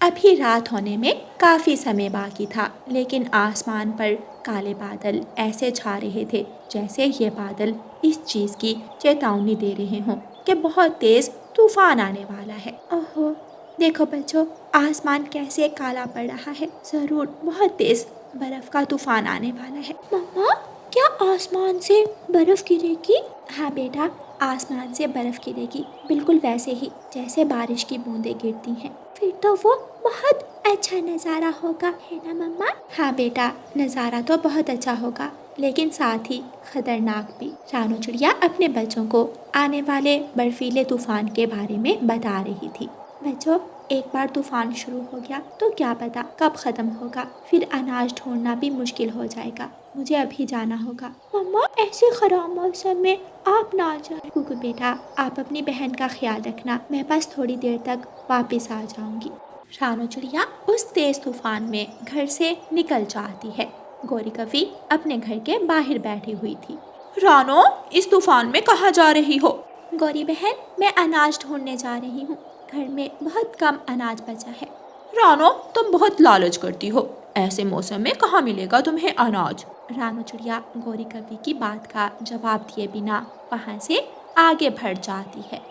अभी रात होने में काफ़ी समय बाकी था, लेकिन आसमान पर काले बादल ऐसे छा रहे थे जैसे ये बादल इस चीज़ की चेतावनी दे रहे हों कि बहुत तेज़ तूफान आने वाला है। ओहो, देखो बच्चों, आसमान कैसे काला पड़ रहा है। ज़रूर बहुत तेज़ बर्फ़ का तूफान आने वाला है। मम्मा, क्या आसमान से बर्फ़ गिरेगी? हाँ बेटा, आसमान से बर्फ़ गिरेगी, बिल्कुल वैसे ही जैसे बारिश की बूंदें गिरती हैं। फिर तो वो बहुत अच्छा नज़ारा होगा, है ना मम्मा? हाँ बेटा, नज़ारा तो बहुत अच्छा होगा, लेकिन साथ ही खतरनाक भी। रानू चिड़िया अपने बच्चों को आने वाले बर्फीले तूफान के बारे में बता रही थी। बच्चों, एक बार तूफान शुरू हो गया तो क्या पता कब ख़त्म होगा, फिर अनाज ढूंढना भी मुश्किल हो जाएगा। मुझे अभी जाना होगा। मम्मा, ऐसे ख़राब मौसम में आप ना जाए। कुकू बेटा, आप अपनी बहन का ख्याल रखना, मैं बस थोड़ी देर तक वापस आ जाऊंगी। रानू चिड़िया उस तेज तूफान में घर से निकल जाती है। गौरी कवि अपने घर के बाहर बैठी हुई थी। रानो, इस तूफान में कहाँ जा रही हो? गौरी बहन, मैं अनाज ढूंढने जा रही हूँ, घर में बहुत कम अनाज बचा है। रानो, तुम बहुत लालच करती हो, ऐसे मौसम में कहाँ मिलेगा तुम्हें अनाज? रानू चिड़िया गौरी कवि की बात का जवाब दिए बिना वहाँ से आगे बढ़ जाती है।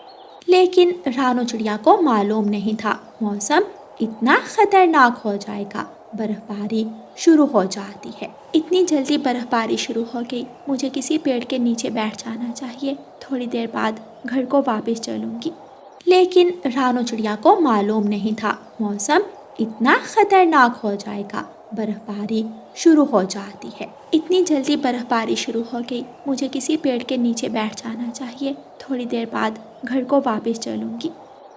लेकिन रानू चिड़िया को मालूम नहीं था मौसम इतना खतरनाक हो जाएगा। बर्फबारी शुरू हो जाती है। इतनी जल्दी बर्फबारी शुरू हो गई, मुझे किसी पेड़ के नीचे बैठ जाना चाहिए, थोड़ी देर बाद घर को वापस चलूंगी। लेकिन रानू चिड़िया को मालूम नहीं था मौसम इतना खतरनाक हो जाएगा। बर्फबारी शुरू हो जाती है। इतनी जल्दी बर्फबारी शुरू हो गई, मुझे किसी पेड़ के नीचे बैठ जाना चाहिए, थोड़ी देर बाद घर को वापस चलूंगी।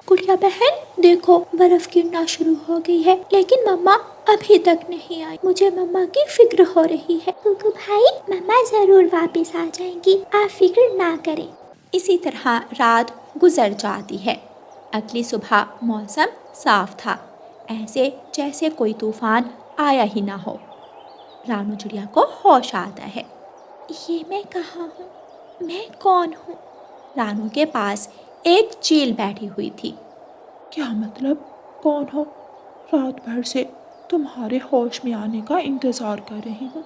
गुड़िया बहन, देखो बर्फ गिरना शुरू हो गई है, लेकिन मम्मा अभी तक नहीं आई। मुझे मम्मा की फिक्र हो रही है। कुकू भाई, मम्मा जरूर वापस आ जाएंगी, आप फिक्र ना करें। इसी तरह रात गुजर जाती है। अगली सुबह मौसम साफ था, ऐसे जैसे कोई तूफान आया ही ना हो। रानू चिड़िया को होश आता है। ये मैं कहाँ हूँ? मैं कौन हूँ? रानू के पास एक चील बैठी हुई थी। क्या मतलब? कौन हो? रात भर से तुम्हारे होश में आने का इंतजार कर रही हूँ।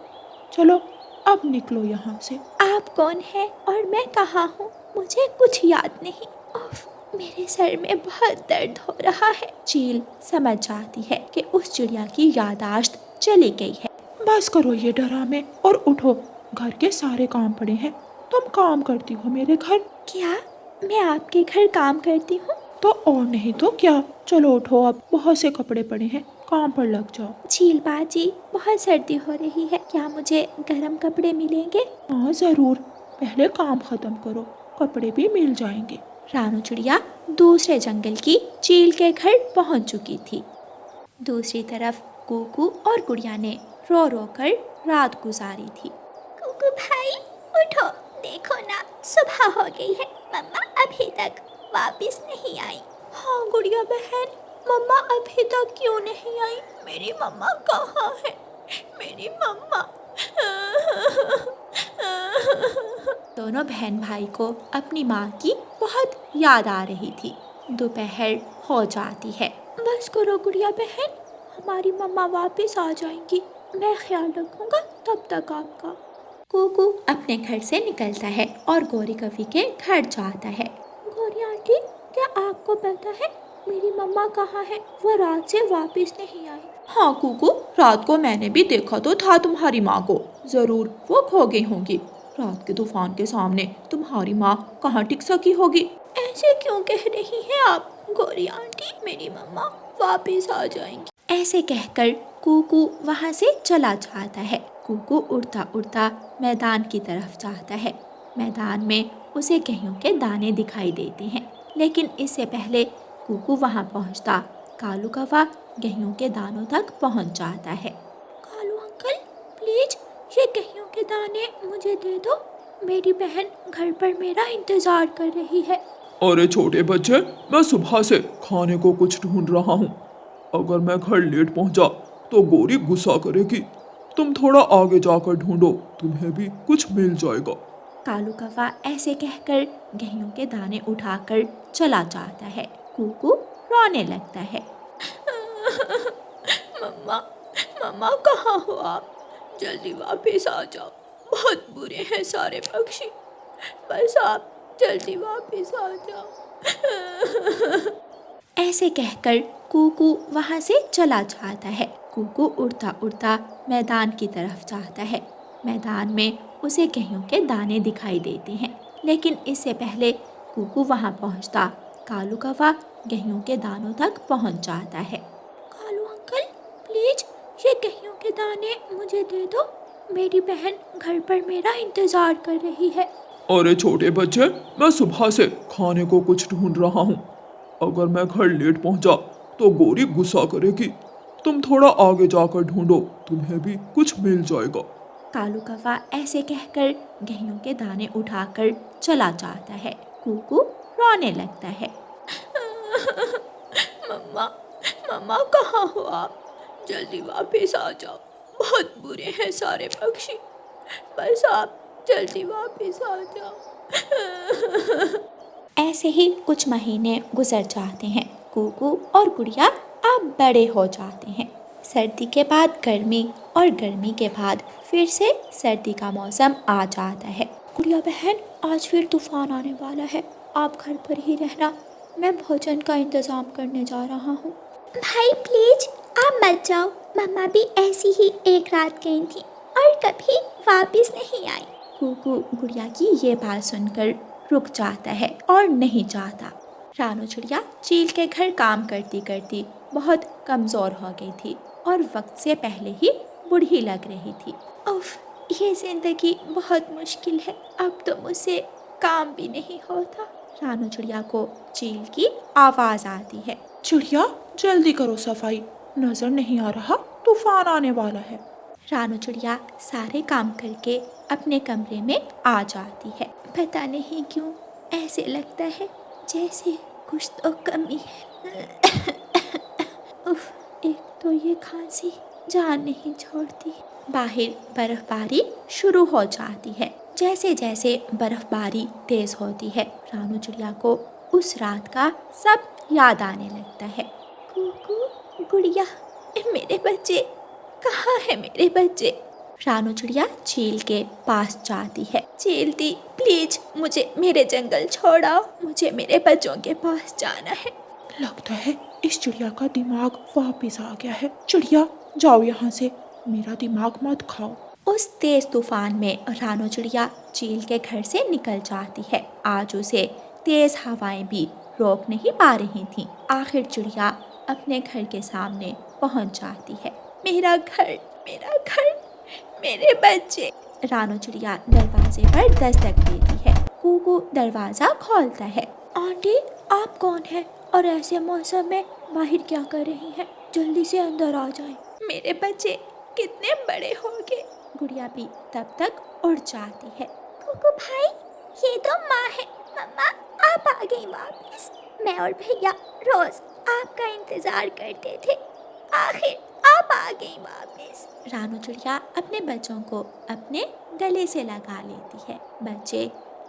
चलो अब निकलो यहाँ से। आप कौन है और मैं कहाँ हूँ? मुझे कुछ याद नहीं। उफ, मेरे सर में बहुत दर्द हो रहा है। चील समझ जाती है कि उस चिड़िया की याददाश्त चली गई है। बस करो ये ड्रामे और उठो, घर के सारे काम पड़े हैं। तुम काम करती हो मेरे घर। क्या मैं आपके घर काम करती हूँ? तो और नहीं तो क्या। चलो उठो, अब बहुत से कपड़े पड़े हैं, काम पर लग जाओ। चील बाजी, बहुत सर्दी हो रही है, क्या मुझे गर्म कपड़े मिलेंगे? हाँ जरूर, पहले काम खत्म करो, कपड़े भी मिल जाएंगे। रानू चिड़िया दूसरे जंगल की चील के घर पहुंच चुकी थी। दूसरी तरफ कुकू और गुड़िया ने रो रो कर रात गुजारी थी। कुकू भाई, उठो, देखो ना, सुबह हो गई है, मम्मा अभी तक वापस नहीं आई। हाँ गुड़िया बहन, मम्मा अभी तक क्यों नहीं आई? मेरी मम्मा कहाँ है? मेरी मम्मा। दोनों बहन भाई को अपनी माँ की बहुत याद आ रही थी। दोपहर हो जाती है। बस करो गुड़िया बहन, हमारी मम्मा वापस आ जाएंगी, मैं ख्याल रखूंगा तब तक आपका। कुकू अपने घर से निकलता है और गौरी कवि के घर जाता है। गौरी आंटी, क्या आपको पता है मेरी मम्मा कहाँ है? वो रात से वापस नहीं आई। हाँ कुकू, रात को मैंने भी देखा तो था तुम्हारी माँ को, जरूर वो खो गई होंगी। रात के तूफान के सामने तुम्हारी माँ कहाँ टिक सकी होगी। ऐसे क्यों कह रही हैं आप गौरी आंटी? मेरी मम्मा वापस आ जाएंगी। ऐसे कहकर कुकू वहाँ से चला जाता है। कुकू उड़ता उड़ता मैदान की तरफ जाता है। मैदान में उसे गेहूं के दाने दिखाई देते हैं, लेकिन इससे पहले कुकू वहाँ पहुँचता, कालू कौवा गेहूं के दानों तक पहुँच जाता है। कालू अंकल, प्लीज ये गेहूं के दाने मुझे दे दो, मेरी बहन घर पर मेरा इंतजार कर रही है। अरे छोटे बच्चे, मैं सुबह से खाने को कुछ ढूंढ रहा हूँ। अगर मैं घर लेट पहुँचा तो गौरी गुस्सा करेगी। तुम थोड़ा आगे जाकर ढूंढो, तुम्हें भी कुछ मिल जाएगा। कालू कौवा ऐसे कहकर गेहूं के दाने उठाकर चला जाता है। कुकू रोने लगता है। मम्मा, मम्मा कहाँ हो आप? जल्दी वापस आ जाओ। बहुत बुरे हैं सारे पक्षी। बस आप जल्दी वापस आ जाओ। ऐसे कहकर कूकू वहाँ से चला जाता है। कूकू उड़ता उड़ता मैदान की तरफ जाता है। मैदान में उसे गेहूं के दाने दिखाई देते हैं, लेकिन इससे पहले कूकू वहाँ पहुँचता, कालू कौवा गेहूं के दानों तक पहुँच जाता है। कालू अंकल, प्लीज ये गेहूं के दाने मुझे दे दो। मेरी बहन घर पर मेरा इंतजार कर रही है। अरे छोटे बच्चे, मैं सुबह से खाने को कुछ ढूंढ रहा हूँ। अगर मैं घर लेट पहुँचा तो गोरी गुस्सा करेगी। तुम थोड़ा आगे जाकर ढूंढो, तुम्हें भी कुछ मिल जाएगा। कालू कौवा ऐसे कहकर गेहूं के दाने उठाकर चला जाता है। कूकू रोने लगता है। मम्मा, मम्मा कहाँ हो आप? जल्दी वापस आ जाओ। बहुत बुरे हैं सारे पक्षी। बस आप जल्दी वापस आ जाओ। ऐसे ही कुछ महीने गुजर जाते हैं। कूकू और गुड़िया अब बड़े हो जाते हैं। सर्दी के बाद गर्मी और गर्मी के बाद फिर से सर्दी का मौसम आ जाता है। गुड़िया बहन, आज फिर तूफान आने वाला है। आप घर पर ही रहना, मैं भोजन का इंतजाम करने जा रहा हूँ। भाई प्लीज आप मत जाओ। मम्मा भी ऐसी ही एक रात गई थी और कभी वापस नहीं आई। कूकू गुड़िया की ये बात सुनकर रुक जाता है और नहीं जाता। रानू चिड़िया चील के घर काम करती करती बहुत कमज़ोर हो गई थी और वक्त से पहले ही बूढ़ी लग रही थी। उफ, ये ज़िंदगी बहुत मुश्किल है। अब तो मुझसे काम भी नहीं होता। रानू चिड़िया को चील की आवाज़ आती है। चिड़िया, जल्दी करो सफाई, नजर नहीं आ रहा तूफान आने वाला है। रानू चिड़िया सारे काम करके अपने कमरे में आ जाती है। पता नहीं क्यों ऐसे लगता है जैसे कुछ तो कमी है। उफ, एक तो ये खांसी जान नहीं छोड़ती। बाहर बर्फबारी शुरू हो जाती है। जैसे जैसे बर्फबारी तेज होती है, रानू चिड़िया को उस रात का सब याद आने लगता है। कूकू, गुड़िया, मेरे बच्चे कहाँ है? मेरे बच्चे। रानू चिड़िया चील के पास जाती है। चील दी, प्लीज मुझे मेरे जंगल छोड़ाओ। मुझे मेरे बच्चों के पास जाना है। लगता है इस चिड़िया का दिमाग वापस आ गया है। चिड़िया, जाओ यहाँ से, मेरा दिमाग मत खाओ। उस तेज तूफान में रानू चिड़िया चील के घर से निकल जाती है। आज उसे तेज हवाएं भी रोक नहीं पा रही थीं। आखिर चिड़िया अपने घर के सामने पहुंच जाती है। मेरा घर, मेरा घर, मेरे बच्चे। रानू चिड़िया दरवाजे पर दस्तक देती है। कूकू दरवाजा खोलता है। आंटी, आप कौन है और ऐसे मौसम में बाहर क्या कर रही हैं? जल्दी से अंदर आ जाएं। मेरे बच्चे कितने बड़े हो गए। गुड़िया भी तब तक उड़ जाती है। कूकू भाई, ये तो माँ है। मम्मा, आप आ गई वापस। मैं और भैया रोज आपका इंतजार करते थे। आखिर आप आ गई वापस। रानू चिड़िया अपने बच्चों को अपने गले से लगा लेती है। बच्चे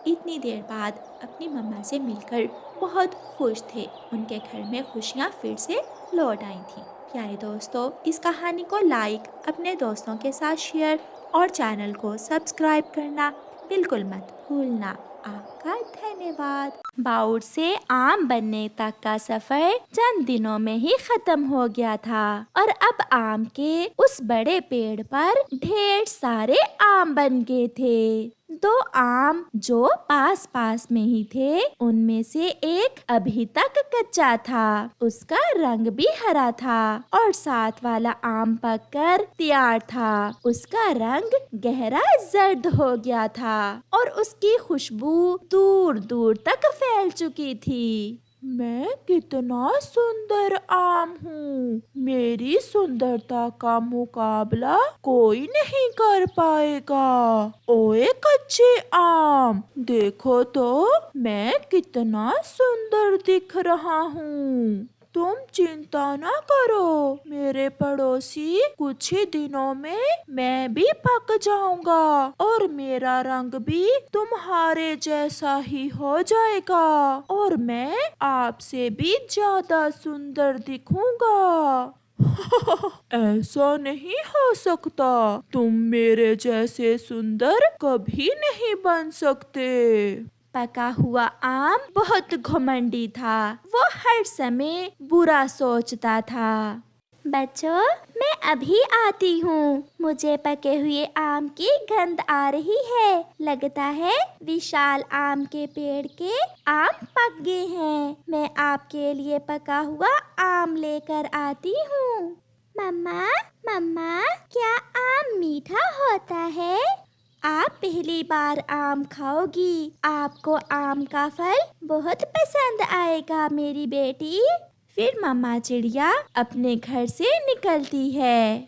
इतनी देर बाद अपनी मम्मा से मिलकर बहुत खुश थे। उनके घर में खुशियाँ फिर से लौट आई थीं। प्यारे दोस्तों, इस कहानी को लाइक, अपने दोस्तों के साथ शेयर और चैनल को सब्सक्राइब करना बिल्कुल मत भूलना। आपका धन्यवाद। बाउर से आम बनने तक का सफर चंद दिनों में ही खत्म हो गया था और अब आम के उस बड़े पेड़ पर ढेर सारे आम बन गए थे। दो आम जो पास पास में ही थे, उनमें से एक अभी तक कच्चा था। उसका रंग भी हरा था और साथ वाला आम पककर तैयार था। उसका रंग गहरा जर्द हो गया था और उसकी खुशबू दूर दूर तक फैल चुकी थी। मैं कितना सुंदर आम हूँ, मेरी सुंदरता का मुकाबला कोई नहीं कर पाएगा। ओए कच्चे आम, देखो तो मैं कितना सुंदर दिख रहा हूँ। तुम चिंता ना करो मेरे पड़ोसी, कुछ ही दिनों में मैं भी पक जाऊंगा और मेरा रंग भी तुम्हारे जैसा ही हो जाएगा और मैं आपसे भी ज्यादा सुंदर दिखूंगा। ऐसा नहीं हो सकता, तुम मेरे जैसे सुंदर कभी नहीं बन सकते। पका हुआ आम बहुत घमंडी था। वो हर समय बुरा सोचता था। बच्चों, मैं अभी आती हूँ। मुझे पके हुए आम की गंध आ रही है। लगता है विशाल आम के पेड़ के आम पक गए हैं। मैं आपके लिए पका हुआ आम लेकर आती हूँ। मम्मा, मम्मा, क्या आम मीठा होता है? आप पहली बार आम खाओगी। आपको आम का फल बहुत पसंद आएगा मेरी बेटी। फिर मम्मा चिड़िया अपने घर से निकलती है।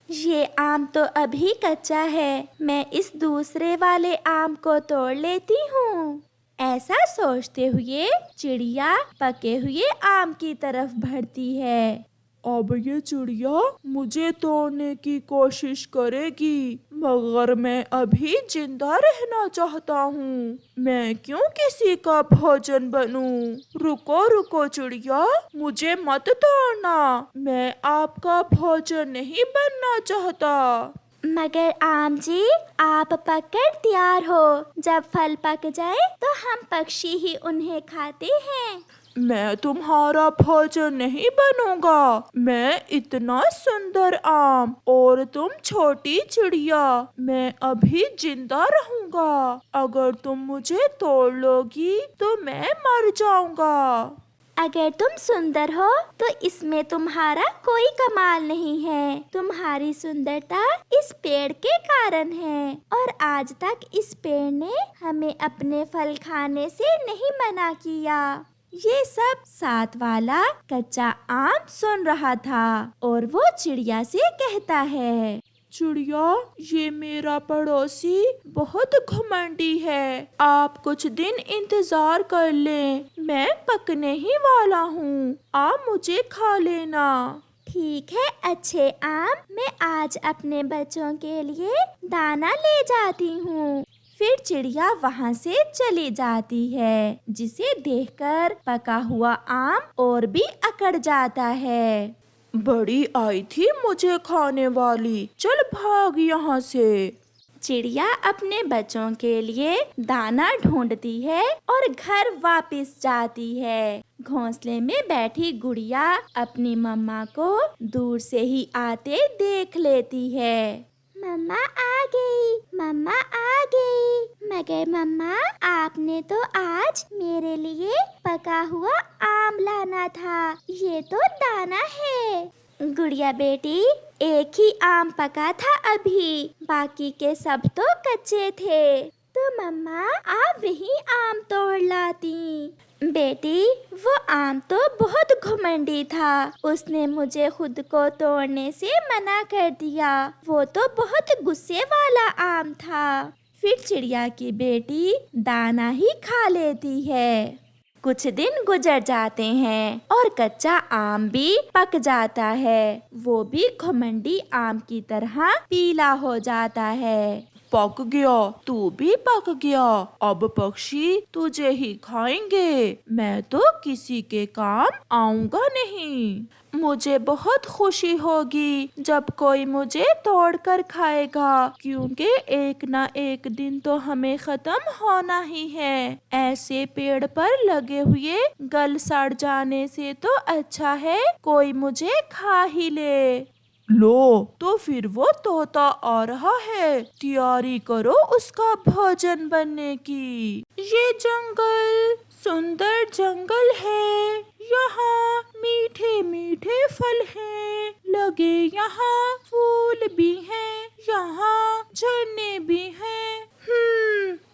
ये आम तो अभी कच्चा है, मैं इस दूसरे वाले आम को तोड़ लेती हूँ। ऐसा सोचते हुए चिड़िया पके हुए आम की तरफ बढ़ती है। अब ये चिड़िया मुझे तोड़ने की कोशिश करेगी, मगर मैं अभी जिंदा रहना चाहता हूँ। मैं क्यों किसी का भोजन बनूं? रुको रुको चिड़िया, मुझे मत तोड़ना। मैं आपका भोजन नहीं बनना चाहता। मगर आम जी, आप पककर तैयार हो। जब फल पक जाए तो हम पक्षी ही उन्हें खाते हैं। मैं तुम्हारा भोजन नहीं बनूंगा। मैं इतना सुंदर आम और तुम छोटी चिड़िया, मैं अभी जिंदा रहूंगा। अगर तुम मुझे तोड़ लोगी तो मैं मर जाऊंगा। अगर तुम सुंदर हो तो इसमें तुम्हारा कोई कमाल नहीं है। तुम्हारी सुंदरता इस पेड़ के कारण है, और आज तक इस पेड़ ने हमें अपने फल खाने से नहीं मना किया। ये सब साथ वाला कच्चा आम सुन रहा था और वो चिड़िया से कहता है, चिड़िया, ये मेरा पड़ोसी बहुत घमंडी है। आप कुछ दिन इंतजार कर लें, मैं पकने ही वाला हूँ। आप मुझे खा लेना। ठीक है अच्छे आम, मैं आज अपने बच्चों के लिए दाना ले जाती हूँ। फिर चिड़िया वहाँ से चली जाती है, जिसे देखकर पका हुआ आम और भी अकड़ जाता है। बड़ी आई थी मुझे खाने वाली, चल भाग यहाँ से। चिड़िया अपने बच्चों के लिए दाना ढूंढती है और घर वापस जाती है। घोंसले में बैठी गुड़िया अपनी मम्मा को दूर से ही आते देख लेती है। मम्मा आ गई, मम्मा आ गई। मगर मम्मा, आपने तो आज मेरे लिए पका हुआ आम लाना था, ये तो दाना है। गुड़िया बेटी, एक ही आम पका था अभी, बाकी के सब तो कच्चे थे। तो मम्मा आप वही आम तोड़ लाती। बेटी, वो आम तो बहुत घमंडी था, उसने मुझे खुद को तोड़ने से मना कर दिया। वो तो बहुत गुस्से वाला आम था। फिर चिड़िया की बेटी दाना ही खा लेती है। कुछ दिन गुजर जाते हैं और कच्चा आम भी पक जाता है। वो भी घमंडी आम की तरह पीला हो जाता है। पक गया, तू भी पक गया। अब पक्षी तुझे ही खाएंगे, मैं तो किसी के काम आऊंगा नहीं। मुझे बहुत खुशी होगी जब कोई मुझे तोड़ कर खाएगा, क्योंकि एक ना एक दिन तो हमें खत्म होना ही है। ऐसे पेड़ पर लगे हुए गल सड़ जाने से तो अच्छा है कोई मुझे खा ही ले। लो, तो फिर वो तोता आ रहा है, तैयारी करो उसका भोजन बनने की। ये जंगल सुंदर जंगल है, यहाँ मीठे मीठे फल हैं लगे, यहाँ फूल भी हैं, यहाँ झरने भी हैं।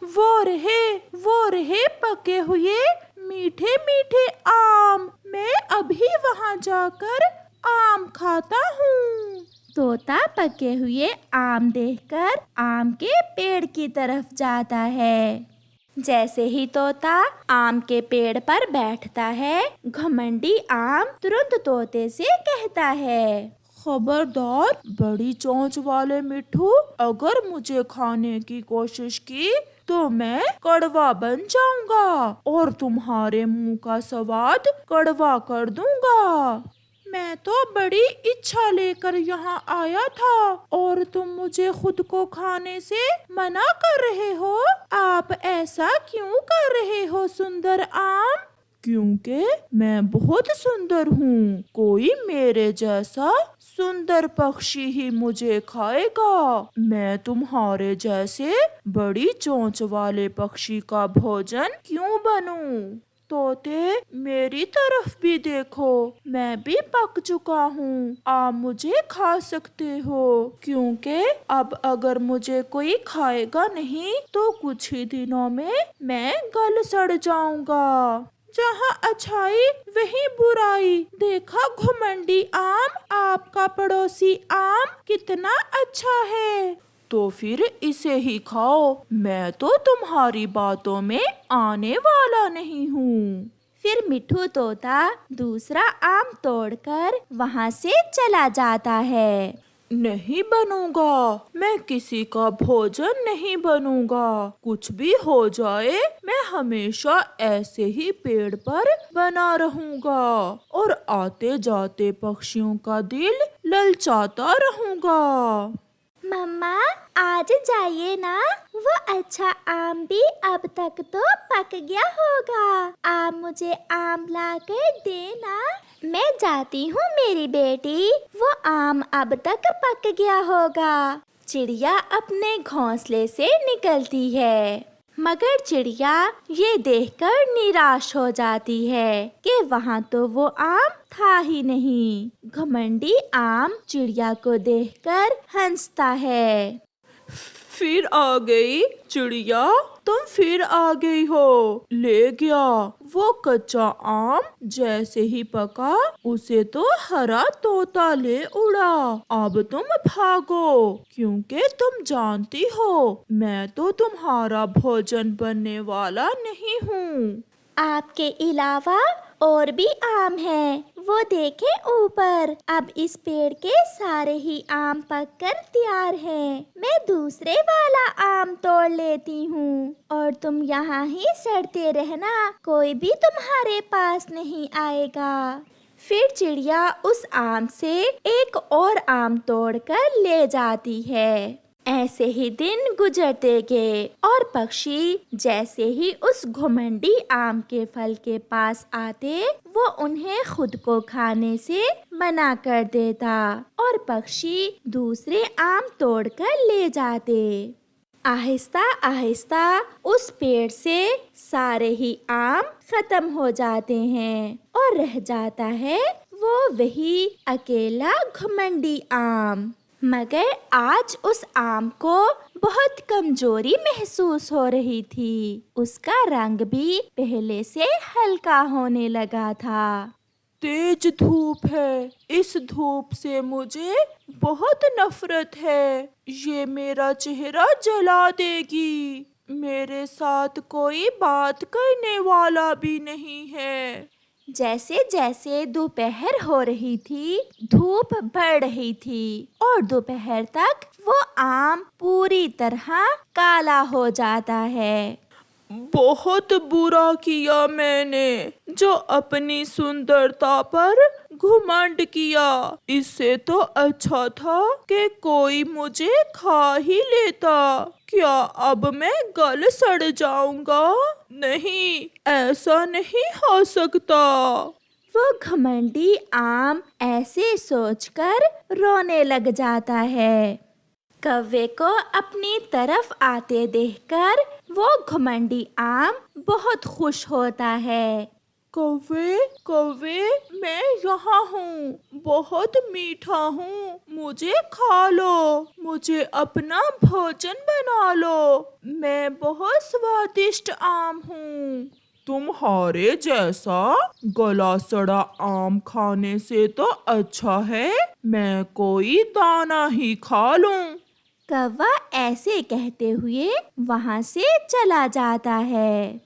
वो रहे पके हुए मीठे मीठे आम। मैं अभी वहाँ जाकर आम खाता हूँ। तोता पके हुए आम देखकर आम के पेड़ की तरफ जाता है। जैसे ही तोता आम के पेड़ पर बैठता है, घमंडी आम तुरंत तोते से कहता है, खबरदार बड़ी चोंच वाले मिट्ठू, अगर मुझे खाने की कोशिश की तो मैं कड़वा बन जाऊंगा और तुम्हारे मुंह का स्वाद कड़वा कर दूंगा। मैं तो बड़ी इच्छा लेकर यहाँ आया था और तुम मुझे खुद को खाने से मना कर रहे हो। आप ऐसा क्यों कर रहे हो सुंदर आम? क्योंकि मैं बहुत सुंदर हूँ। कोई मेरे जैसा सुंदर पक्षी ही मुझे खाएगा। मैं तुम्हारे जैसे बड़ी चोंच वाले पक्षी का भोजन क्यों बनूं? तोते, मेरी तरफ भी देखो, मैं भी पक चुका हूँ। आप मुझे खा सकते हो, क्योंकि अब अगर मुझे कोई खाएगा नहीं तो कुछ ही दिनों में मैं गल सड़ जाऊंगा। जहाँ अच्छाई वहीं बुराई। देखा घुमंडी आम, आपका पड़ोसी आम कितना अच्छा है। तो फिर इसे ही खाओ। मैं तो तुम्हारी बातों में आने वाला नहीं हूँ। फिर मिट्ठू तोता दूसरा आम तोड़कर वहाँ से चला जाता है। नहीं बनूंगा, मैं किसी का भोजन नहीं बनूंगा। कुछ भी हो जाए, मैं हमेशा ऐसे ही पेड़ पर बना रहूंगा और आते जाते पक्षियों का दिल ललचाता रहूंगा। मम्मा, आज जाइए ना, वो अच्छा आम भी अब तक तो पक गया होगा। आप मुझे आम लाकर देना। मैं जाती हूँ मेरी बेटी, वो आम अब तक पक गया होगा। चिड़िया अपने घोंसले से निकलती है, मगर चिड़िया ये देखकर निराश हो जाती है कि वहाँ तो वो आम था ही नहीं। घमंडी आम चिड़िया को देखकर हंसता है। फिर आ गई चिड़िया, तुम फिर आ गई हो। ले गया वो कच्चा आम, जैसे ही पका उसे तो हरा तोता ले उड़ा। अब तुम भागो, क्योंकि तुम जानती हो मैं तो तुम्हारा भोजन बनने वाला नहीं हूँ। आपके अलावा और भी आम हैं, वो देखें ऊपर। अब इस पेड़ के सारे ही आम पककर तैयार हैं। मैं दूसरे वाला आम तोड़ लेती हूँ और तुम यहाँ ही सड़ते रहना, कोई भी तुम्हारे पास नहीं आएगा। फिर चिड़िया उस आम से एक और आम तोड़कर ले जाती है। ऐसे ही दिन गुजरते गए और पक्षी जैसे ही उस घुमंडी आम के फल के पास आते, वो उन्हें खुद को खाने से मना कर देता और पक्षी दूसरे आम तोड़कर ले जाते। आहिस्ता आहिस्ता उस पेड़ से सारे ही आम खत्म हो जाते हैं और रह जाता है वो वही अकेला घुमंडी आम। मगर आज उस आम को बहुत कमजोरी महसूस हो रही थी। उसका रंग भी पहले से हल्का होने लगा था। तेज धूप है, इस धूप से मुझे बहुत नफरत है। ये मेरा चेहरा जला देगी। मेरे साथ कोई बात करने वाला भी नहीं है। जैसे जैसे दोपहर हो रही थी, धूप बढ़ रही थी और दोपहर तक वो आम पूरी तरह काला हो जाता है। बहुत बुरा किया मैंने, जो अपनी सुंदरता पर घुमंड किया। इससे तो अच्छा था कि कोई मुझे खा ही लेता। क्या अब मैं गल सड़ जाऊंगा? नहीं, ऐसा नहीं हो सकता। वो घमंडी आम ऐसे सोचकर रोने लग जाता है। कौवे को अपनी तरफ आते देखकर वो घमंडी आम बहुत खुश होता है। कौवे कौवे, मैं यहाँ हूँ, बहुत मीठा हूँ, मुझे खा लो, मुझे अपना भोजन बना लो। मैं बहुत स्वादिष्ट आम हूँ। तुम्हारे जैसा गला सड़ा आम खाने से तो अच्छा है मैं कोई दाना ही खा लूं। कौवा ऐसे कहते हुए वहाँ से चला जाता है।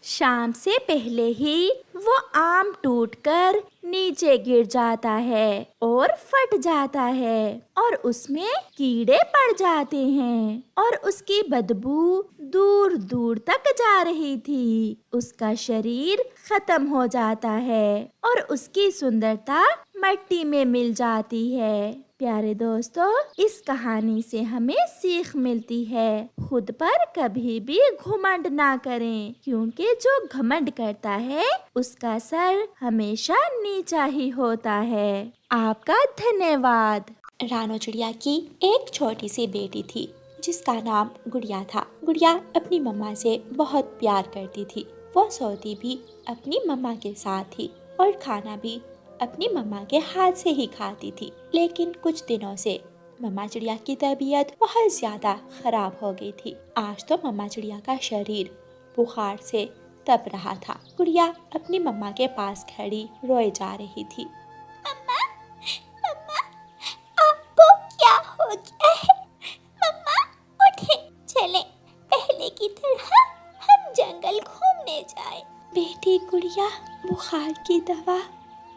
शाम से पहले ही वो आम टूटकर नीचे गिर जाता है और फट जाता है और उसमें कीड़े पड़ जाते हैं और उसकी बदबू दूर दूर तक जा रही थी। उसका शरीर खत्म हो जाता है और उसकी सुंदरता मट्टी में मिल जाती है। प्यारे दोस्तों, इस कहानी से हमें सीख मिलती है, खुद पर कभी भी घमंड ना करें, क्योंकि जो घमंड करता है उसका सर हमेशा नीचा ही होता है। आपका धन्यवाद। रानो चिड़िया की एक छोटी सी बेटी थी जिसका नाम गुड़िया था। गुड़िया अपनी मम्मा से बहुत प्यार करती थी। वो सोती भी अपनी मम्मा के साथ थी और खाना भी अपनी मम्मा के हाथ से ही खाती थी। लेकिन कुछ दिनों से मम्मा चिड़िया की तबीयत बहुत ज्यादा खराब हो गई थी। आज तो मम्मा चिड़िया का शरीर बुखार से तप रहा था। गुड़िया अपनी मम्मा के पास खड़ी रोए जा रही थी। मम्मा, मम्मा, आपको क्या हो गया है? मम्मा, उठें, चलें, पहले की तरह हम जंगल घूमने जाएं। बेटी गुड़िया, बुखार की दवा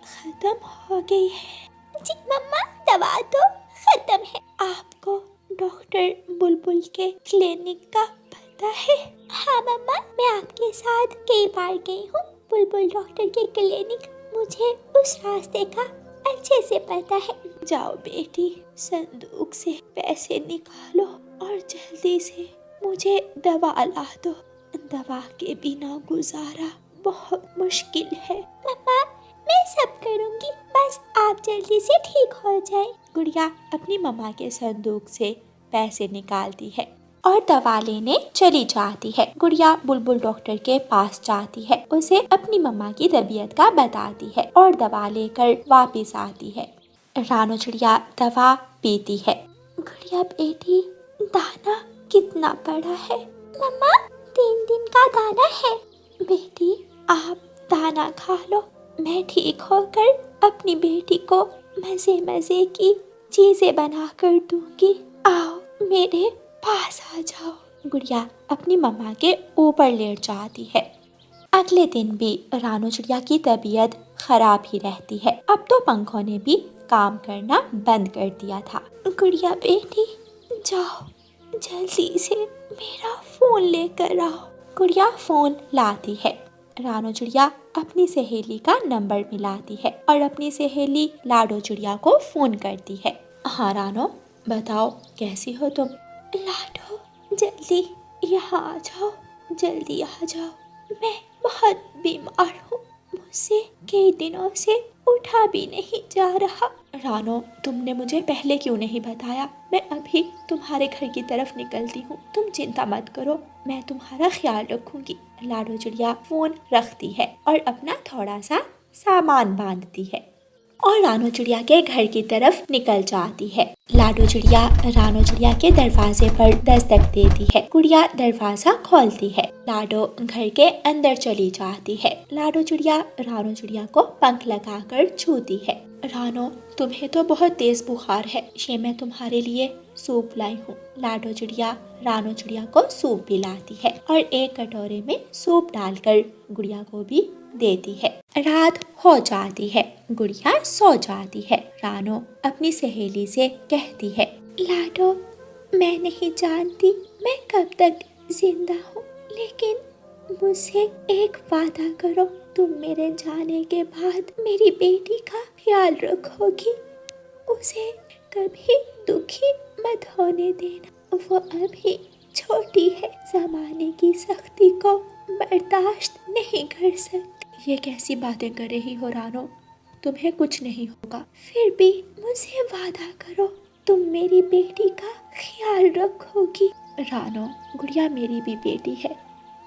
खत्म हो गई है। जी मम्मा, दवा तो खत्म है। आपको डॉक्टर बुलबुल के क्लिनिक का पता है? हाँ मम्मा, मैं आपके साथ कई बार गई हूँ बुलबुल डॉक्टर के क्लिनिक। मुझे उस रास्ते का अच्छे से पता है। जाओ बेटी, संदूक से पैसे निकालो और जल्दी से मुझे दवा ला दो। दवा के बिना गुजारा बहुत मुश्किल है। मम्मा, मैं सब करूँगी, बस आप जल्दी से ठीक हो जाए। गुड़िया अपनी मम्मा के संदूक से पैसे निकालती है और दवा लेने चली जाती है। गुड़िया बुलबुल डॉक्टर के पास जाती है, उसे अपनी मम्मा की तबीयत का बताती है और दवा लेकर वापस आती है। रानो चिड़िया दवा पीती है। गुड़िया बेटी, दाना कितना पड़ा है? मम्मा, 3 दिन का दाना है। बेटी, आप दाना खा लो। मैं ठीक होकर अपनी बेटी को मजे मजे की चीजें बना कर दूंगी। आओ मेरे पास आ जाओ। गुड़िया अपनी मम्मा के ऊपर लेट जाती है। अगले दिन भी रानो चिड़िया की तबीयत खराब ही रहती है। अब तो पंखों ने भी काम करना बंद कर दिया था। गुड़िया बेटी, जाओ जल्दी से मेरा फोन लेकर आओ। गुड़िया फोन लाती है। रानो चिड़िया अपनी सहेली का नंबर मिलाती है और अपनी सहेली लाडो चिड़िया को फोन करती है। हाँ रानो, बताओ कैसी हो तुम? लाडो, जल्दी यहाँ आ जाओ, जल्दी आ जाओ। मैं बहुत बीमार हूँ, मुझसे कई दिनों से उठा भी नहीं जा रहा। रानो, तुमने मुझे पहले क्यों नहीं बताया? मैं अभी तुम्हारे घर की तरफ निकलती हूँ, तुम चिंता मत करो, मैं तुम्हारा ख्याल रखूंगी। लाडो चिड़िया फोन रखती है और अपना थोड़ा सा सामान बांधती है और रानो चिड़िया के घर की तरफ निकल जाती है। लाडो चिड़िया रानो चिड़िया के दरवाजे पर दस्तक देती है। गुड़िया दरवाजा खोलती है। लाडो घर के अंदर चली जाती है। लाडो चिड़िया रानो चिड़िया को पंख लगाकर छूती है। रानो, तुम्हें तो बहुत तेज बुखार है, ये मैं तुम्हारे लिए सूप लाई हूँ। लाडो चिड़िया रानो चिड़िया को सूप पिलाती है और एक कटोरे में सूप डालकर गुड़िया को भी देती है। रात हो जाती है, गुड़िया सो जाती है। रानो अपनी सहेली से कहती है, लाडो, मैं नहीं जानती मैं कब तक जिंदा हूँ, लेकिन मुझसे एक वादा करो, तुम मेरे जाने के बाद मेरी बेटी का ख्याल रखोगी, उसे कभी दुखी मत होने देना, वो अभी छोटी है, जमाने की सख्ती को बर्दाश्त नहीं कर सकती। ये कैसी बातें कर रही हो रानो, तुम्हें कुछ नहीं होगा। फिर भी मुझे वादा करो, तुम मेरी बेटी का ख्याल रखोगी। रानो, गुड़िया मेरी भी बेटी है,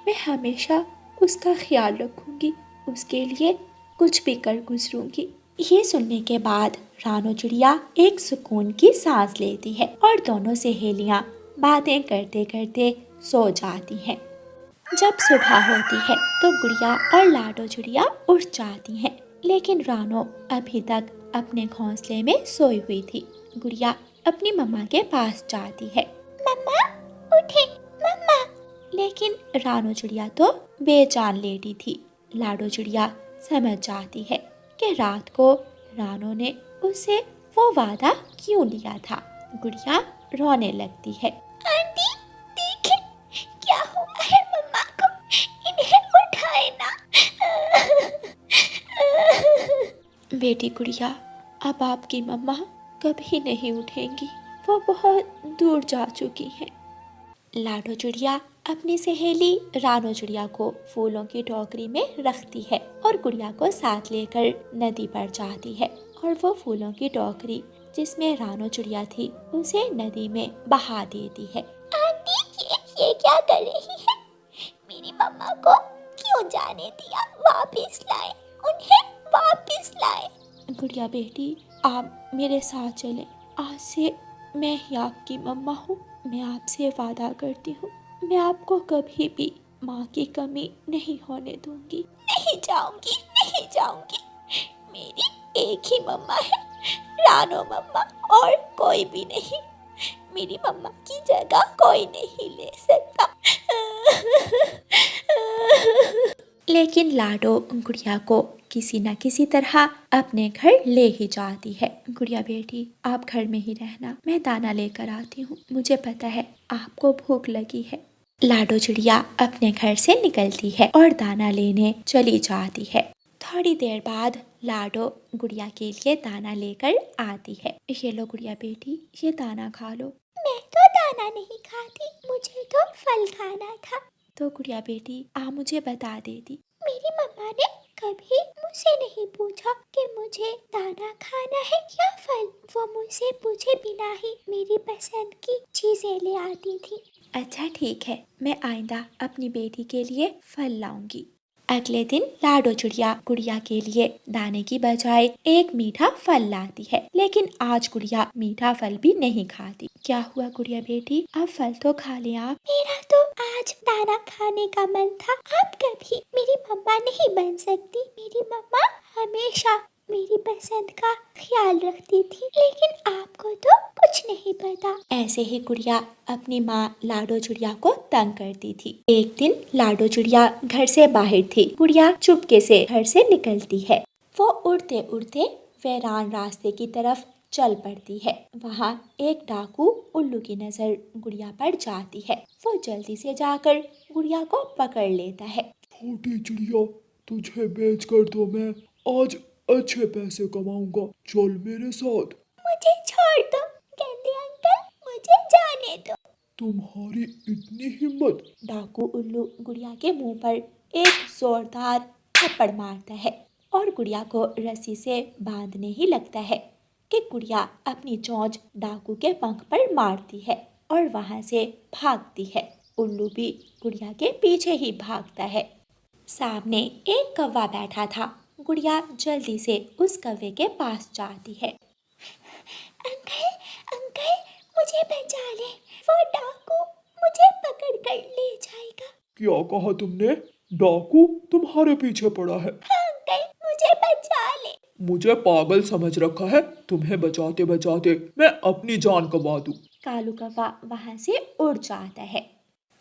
मैं हमेशा उसका ख्याल रखूंगी, उसके लिए कुछ भी कर गुजरूंगी। ये सुनने के बाद रानो चिड़िया एक सुकून की सांस लेती है और दोनों सहेलियां बातें करते करते सो जाती हैं। जब सुबह होती है तो गुड़िया और लाडो चिड़िया उठ जाती हैं, लेकिन रानो अभी तक अपने घोंसले में सोई हुई थी। गुड़िया अपनी मम्मा के पास जाती है। मम्मा, उठे मम्मा। लेकिन रानो चिड़िया तो बेजान लेटी थी। लाडो चिड़िया समझ जाती है कि रात को रानो ने उससे वो वादा क्यों लिया था। गुड़िया रोने लगती है। आंटी, देखें क्या हुआ है मम्मा को, इन्हें उठाए ना। बेटी गुड़िया, अब आपकी मम्मा कभी नहीं उठेंगी, वो बहुत दूर जा चुकी हैं। लाडो चिड़िया अपनी सहेली रानो चिड़िया को फूलों की टोकरी में रखती है और गुड़िया को साथ लेकर नदी पर जाती है और वो फूलों की टोकरी जिसमें रानो चिड़िया थी उसे नदी में बहा देती है। आंटी, ये क्या कर रही है? मेरी मम्मा को क्यों जाने दिया? वापस लाए, उन्हें वापस लाए। गुड़िया बेटी, आप मेरे साथ चलें। आज से मैं ही आपकी मम्मा हूँ। मैं आपसे वादा करती हूँ, मैं आपको कभी भी माँ की कमी नहीं होने दूंगी। नहीं जाऊंगी, नहीं जाऊंगी। मेरी एक ही मम्मा है, रानो मम्मा, और कोई भी नहीं। मेरी मम्मा की जगह कोई नहीं ले सकता। लेकिन लाडो गुड़िया को किसी न किसी तरह अपने घर ले ही जाती है। गुड़िया बेटी, आप घर में ही रहना, मैं दाना लेकर आती हूँ। मुझे पता है आपको भूख लगी है। लाडो चिड़िया अपने घर से निकलती है और दाना लेने चली जाती है। थोड़ी देर बाद लाडो गुड़िया के लिए दाना लेकर आती है। ये लो गुड़िया बेटी, ये दाना खा लो। मैं तो दाना नहीं खाती, मुझे तो फल खाना था। तो गुड़िया बेटी, आप मुझे बता देती। मेरी मम्मा ने कभी मुझसे नहीं पूछा कि मुझे दाना खाना है या फल। वो मुझसे पूछे बिना ही मेरी पसंद की चीजें ले आती थी। अच्छा ठीक है, मैं आइंदा अपनी बेटी के लिए फल लाऊंगी। अगले दिन लाडो चिड़िया गुड़िया के लिए दाने की बजाय एक मीठा फल लाती है। लेकिन आज गुड़िया मीठा फल भी नहीं खाती। क्या हुआ गुड़िया बेटी, अब फल तो खा लिया आप। मेरा तो आज दाना खाने का मन था। आप कभी मेरी मम्मा नहीं बन सकती। मेरी मम्मा हमेशा मेरी पसंद का ख्याल रखती थी, लेकिन आपको तो कुछ नहीं पता। ऐसे ही गुड़िया अपनी माँ लाडो चिड़िया को तंग करती थी। एक दिन लाडो चिड़िया घर से बाहर थी। गुड़िया चुपके से घर से निकलती है। वो उड़ते उड़ते वीरान रास्ते की तरफ चल पड़ती है। वहाँ एक डाकू उल्लू की नजर गुड़िया पर जाती है। वो जल्दी से जाकर गुड़िया को पकड़ लेता है। छोटी चिड़िया, तुझे बेच कर तो मैं आज अच्छे पैसे कमाऊंगा। चल मेरे साथ। मुझे छोड़ दो गंदे अंकल, मुझे जाने दो। तुम्हारी इतनी हिम्मत? डाकू उल्लू गुड़िया के मुंह पर एक जोरदार थप्पड़ मारता है और गुड़िया को रस्सी से बांधने ही लगता है कि गुड़िया अपनी चोंच डाकू के पंख पर मारती है और वहां से भागती है। उल्लू भी गुड़िया के पीछे ही भागता है। सामने एक कौवा बैठा था। गुड़िया जल्दी से उस कौवे के पास जाती है। अंकल, अंकल, मुझे बचा ले। वो डाकू मुझे पकड़ कर ले जाएगा। क्या कहा तुमने? डाकू तुम्हारे पीछे पड़ा है? अंकल, मुझे बचा ले। मुझे पागल समझ रखा है? तुम्हें बचाते बचाते मैं अपनी जान गंवा दूं। कालू कौवा वहां से उड़ जाता है।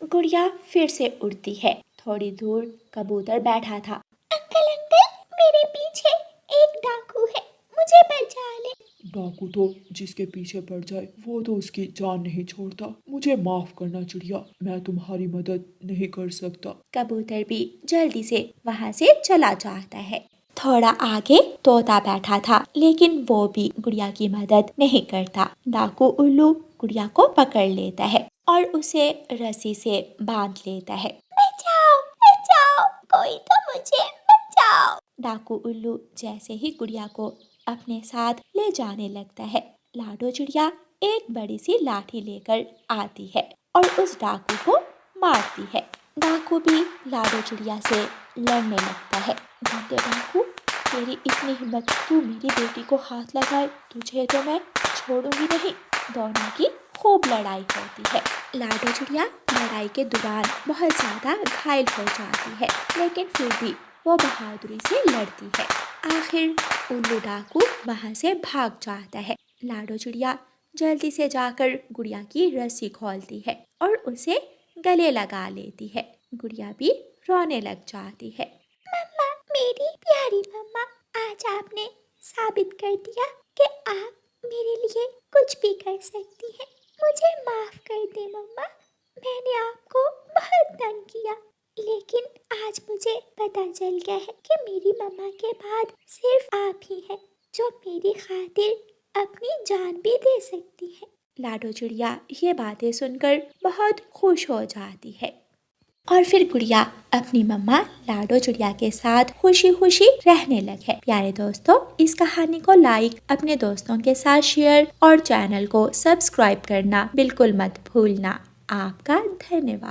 गुड़िया फिर से उड़ती है। थोड़ी दूर कबूतर बैठा था। अंकल, अंकल, मेरे पीछे एक डाकू है, मुझे बचा ले। डाकू तो जिसके पीछे पड़ जाए वो तो उसकी जान नहीं छोड़ता। मुझे माफ करना चिड़िया, मैं तुम्हारी मदद नहीं कर सकता। कबूतर भी जल्दी से वहां से चला जाता है। थोड़ा आगे तोता बैठा था, लेकिन वो भी गुड़िया की मदद नहीं करता। डाकू उल्लू गुड़िया को पकड़ लेता है और उसे रस्सी से बांध लेता है। बचाओ, बचाओ, कोई तो मुझे बचाओ। डाकू उल्लू जैसे ही गुड़िया को अपने साथ ले जाने लगता है, लाडो चिड़िया एक बड़ी सी लाठी लेकर आती है और उस डाकू को मारती है। डाकू भी लाडो चिड़िया से लड़ने लगता है। गंदे डाकू, तेरी इतनी हिम्मत, तू मेरी बेटी को हाथ लगाए, तुझे तो मैं छोड़ूंगी नहीं। दोनों की खूब लड़ाई होती है। लाडो चिड़िया लड़ाई के दौरान बहुत ज्यादा घायल हो जाती है, लेकिन फिर भी वो बहादुरी से लड़ती है। आखिर उल्लू डाकू वहां से भाग जाता है। लाडो चिड़िया जल्दी से जाकर गुड़िया की रस्सी खोलती है और उसे गले लगा लेती है। गुड़िया भी रोने लग जाती है। मम्मा, मेरी प्यारी मम्मा, आज आपने साबित कर दिया कि आप मेरे लिए कुछ भी कर सकती हैं। मुझे माफ कर दे मम्मा, मैंने आपको बहुत तंग किया, लेकिन आज मुझे पता चल गया है कि मेरी मम्मा के बाद सिर्फ आप ही हैं। जो मेरी खातिर अपनी जान भी दे सकती है। लाडो चिड़िया ये बातें सुनकर बहुत खुश हो जाती है और फिर गुड़िया अपनी मम्मा लाडो चिड़िया के साथ खुशी खुशी रहने लगे। प्यारे दोस्तों, इस कहानी को लाइक, अपने दोस्तों के साथ शेयर और चैनल को सब्सक्राइब करना बिल्कुल मत भूलना। आपका धन्यवाद।